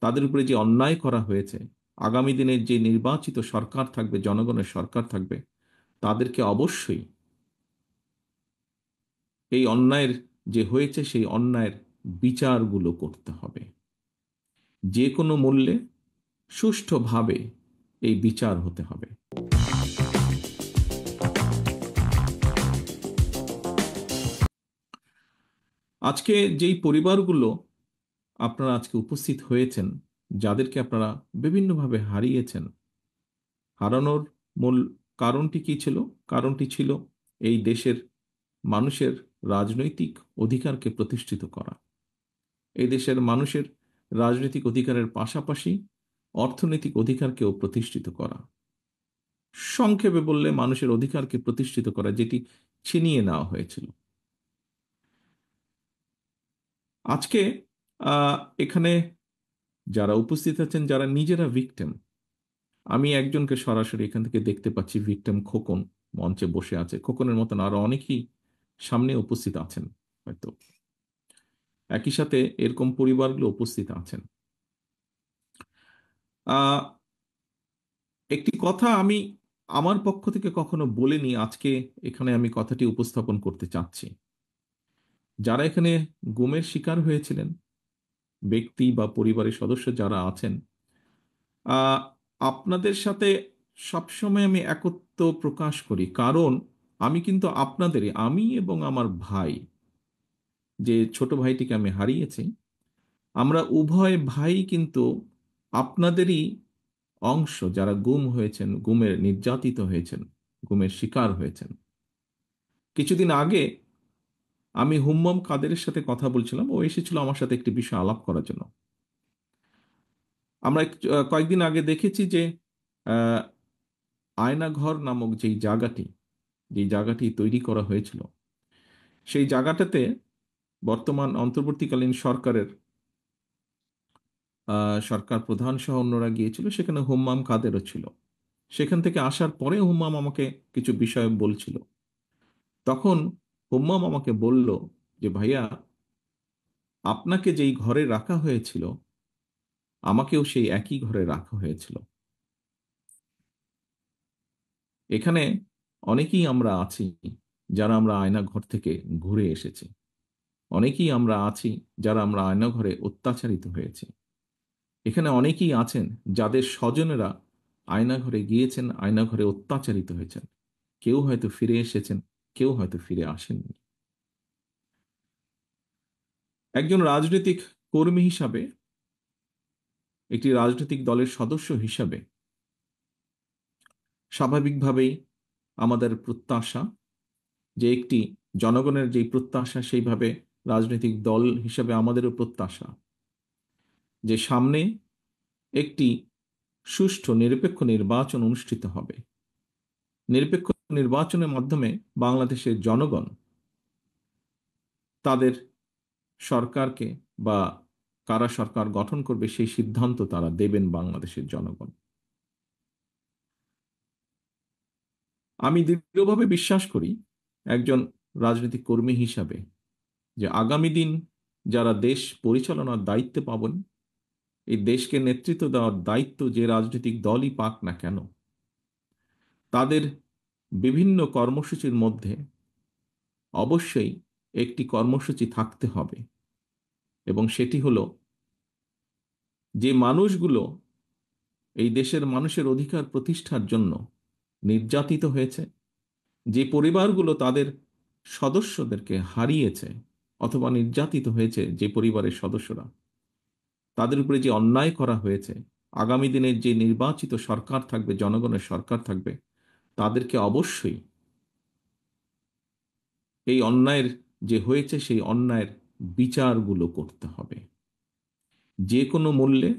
তাদের উপরে যে অন্যায় করা হয়েছে, আগামী দিনের যে নির্বাচিত সরকার থাকবে, জনগণের সরকার থাকবে, তাদেরকে অবশ্যই এই অন্যায়ের যে হয়েছে সেই অন্যায়ের বিচারগুলো করতে হবে। যে কোনো মূল্যে সুষ্ঠুভাবে এই বিচার হতে হবে। আজকে যেই পরিবারগুলো আপনারা আজকে উপস্থিত হয়েছেন, যাদেরকে আপনারা বিভিন্নভাবে হারিয়েছেন, হারানোর মূল কারণটি কি ছিল? কারণটি ছিল এই দেশের মানুষের রাজনৈতিক অধিকারকে প্রতিষ্ঠিত করা। এই দেশের মানুষের রাজনৈতিক অধিকারের পাশাপাশি অর্থনৈতিক অধিকারকেও প্রতিষ্ঠিত করা। সংক্ষেপে বললে মানুষের অধিকারকে প্রতিষ্ঠিত করা, যেটি ছিনিয়ে নেওয়া হয়েছিল। আজকে আহ, এখানে যারা উপস্থিত আছেন, যারা নিজেরা ভিকটিম, আমি একজনকে সরাসরি এখান থেকে দেখতে পাচ্ছি, ভিকটিম খোকন মঞ্চে বসে আছে। খোকনের মতন আরো অনেকেই সামনে উপস্থিত আছেন হয়তো, একই সাথে এরকম পরিবারগুলো উপস্থিত আছেন। আহ একটি কথা আমি আমার পক্ষ থেকে কখনো বলিনি, আজকে এখানে আমি কথাটি উপস্থাপন করতে চাচ্ছি। যারা এখানে গুমের শিকার হয়েছিলেন, ব্যক্তি বা পরিবারের সদস্য যারা আছেন, আহ, আপনাদের সাথে সবসময় আমি একত্ব প্রকাশ করি, কারণ আমি কিন্তু আপনাদেরই, আমি এবং আমার ভাই, যে ছোট ভাইটিকে আমি হারিয়েছি, আমরা উভয় ভাই কিন্তু আপনাদেরই অংশ, যারা গুম হয়েছেন, গুমের নির্যাতিত হয়েছেন, গুমের শিকার হয়েছেন। কিছুদিন আগে আমি হুম্মম কাদেরের সাথে কথা বলছিলাম, ও এসেছিল আমার সাথে একটি বিষয় আলাপ করার জন্য। আমরা কয়েকদিন আগে দেখেছি যে আহ, আয়নাঘর নামক যেই জায়গাটি তৈরি করা হয়েছিল, সেই জায়গাটাতে বর্তমান অন্তর্বর্তীকালীন সরকার প্রধান সহ অন্যরা গিয়েছিল, সেখানে হুম্মাম কাদেরও ছিল। সেখান থেকে আসার পরে হুম্মাম আমাকে কিছু বিষয় বলছিল। তখন হুম্মাম আমাকে বলল যে, ভাইয়া, আপনাকে যেই ঘরে রাখা হয়েছিল, আমাকেও সেই একই ঘরে রাখা হয়েছিল। এখানে অনেকেই আমরা আছি যারা আমরা আয়নাঘর থেকে ঘুরে এসেছি। অনেকেই আমরা আছি যারা আমরা আয়নাঘরে অত্যাচারিত হয়েছি। এখানে অনেকেই আছেন যাদের স্বজনেরা আয়নাঘরে গিয়েছেন, আয়নাঘরে অত্যাচারিত হয়েছেন। কেউ হয়তো ফিরে এসেছেন, কেউ হয়তো ফিরে আসেননি। একজন রাজনৈতিক কর্মী হিসাবে, একটি রাজনৈতিক দলের সদস্য হিসাবে, স্বাভাবিকভাবেই আমাদের প্রত্যাশা যে একটি জনগণের যেই প্রত্যাশা, সেইভাবে রাজনৈতিক দল হিসাবে আমাদেরও প্রত্যাশা যে সামনে একটি সুষ্ঠু নিরপেক্ষ নির্বাচন অনুষ্ঠিত হবে। নিরপেক্ষ নির্বাচনের মাধ্যমে বাংলাদেশের জনগণ তাদের সরকারকে, বা কারা সরকার গঠন করবে, সেই সিদ্ধান্ত তারা দেবেন বাংলাদেশের জনগণ। আমি দৃঢ়ভাবে বিশ্বাস করি একজন রাজনৈতিক কর্মী হিসাবে যে আগামী দিন যারা দেশ পরিচালনার দায়িত্বে পাবেন, এই দেশকে নেতৃত্ব দেওয়ার দায়িত্ব যে রাজনৈতিক দলই পাক না কেন, তাদের বিভিন্ন কর্মসূচির মধ্যে অবশ্যই একটি কর্মসূচি থাকতে হবে, এবং সেটি হলো যে মানুষগুলো এই দেশের মানুষের অধিকার প্রতিষ্ঠার জন্য নির্যাতিত হয়েছে, যে পরিবারগুলো তাদের সদস্যদেরকে হারিয়েছে অথবা নির্যাতিত হয়েছে, যে পরিবারের সদস্যরা, তাদের উপরে যে অন্যায় করা হয়েছে, আগামী দিনের যে নির্বাচিত সরকার থাকবে, জনগণের সরকার থাকবে, তাদেরকে অবশ্যই এই অন্যায়ের যে হয়েছে সেই অন্যায়ের বিচারগুলো করতে হবে। যে কোনো মূল্যে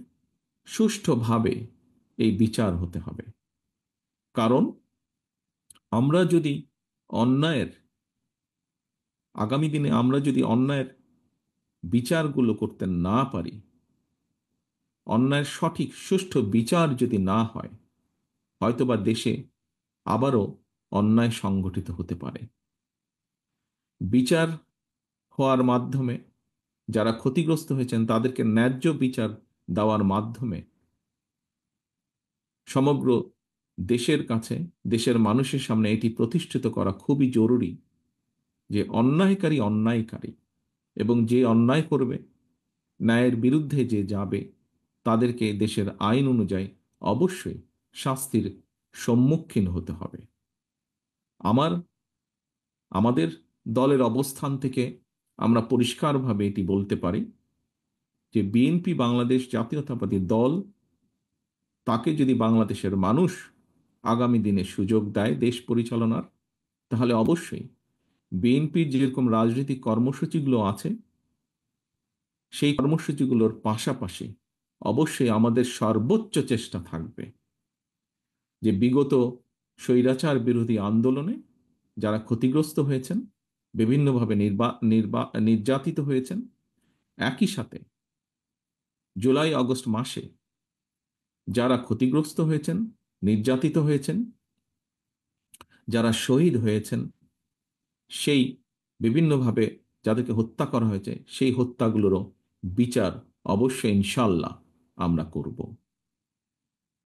সুষ্ঠুভাবে এই বিচার হতে হবে। কারণ আমরা যদি অন্যায়ের আগামী দিনে আমরা যদি অন্যায়ের বিচারগুলো করতে না পারি, অন্যায়ের সঠিক সুষ্ঠু বিচার যদি না হয়, হয়তোবা দেশে আবারও অন্যায় সংগঠিত হতে পারে। বিচার হওয়ার মাধ্যমে যারা ক্ষতিগ্রস্ত হয়েছেন তাদেরকে ন্যায্য বিচার দেওয়ার মাধ্যমে সমগ্র দেশের কাছে, দেশের মানুষের সামনে এটি প্রতিষ্ঠিত করা খুবই জরুরি যে অন্যায়কারী অন্যায়কারী, এবং যে অন্যায় করবে, ন্যায়ের বিরুদ্ধে যে যাবে, তাদেরকে দেশের আইন অনুযায়ী অবশ্যই শাস্তির সম্মুখীন হতে হবে। আমার আমাদের দলের অবস্থান থেকে আমরা পরিষ্কারভাবে এটি বলতে পারি যে বিএনপি বাংলাদেশ জাতীয়তাবাদী দল, তাকে যদি বাংলাদেশের মানুষ আগামী দিনে সুযোগ দেয় দেশ পরিচালনার, তাহলে অবশ্যই বিএনপির যেরকম রাজনৈতিক কর্মসূচিগুলো আছে, সেই কর্মসূচিগুলোর পাশাপাশি অবশ্যই আমাদের সর্বোচ্চ চেষ্টা থাকবে যে বিগত স্বৈরাচার বিরোধী আন্দোলনে যারা ক্ষতিগ্রস্ত হয়েছেন, বিভিন্নভাবে নির্যাতিত হয়েছেন, একই সাথে জুলাই আগস্ট মাসে যারা ক্ষতিগ্রস্ত হয়েছেন, নির্যাতিত হয়েছেন, যারা শহীদ হয়েছেন, সেই বিভিন্নভাবে যাদেরকে হত্যা করা হয়েছে, সেই হত্যাগুলোরও বিচার অবশ্যই ইনশাল্লাহ আমরা করব।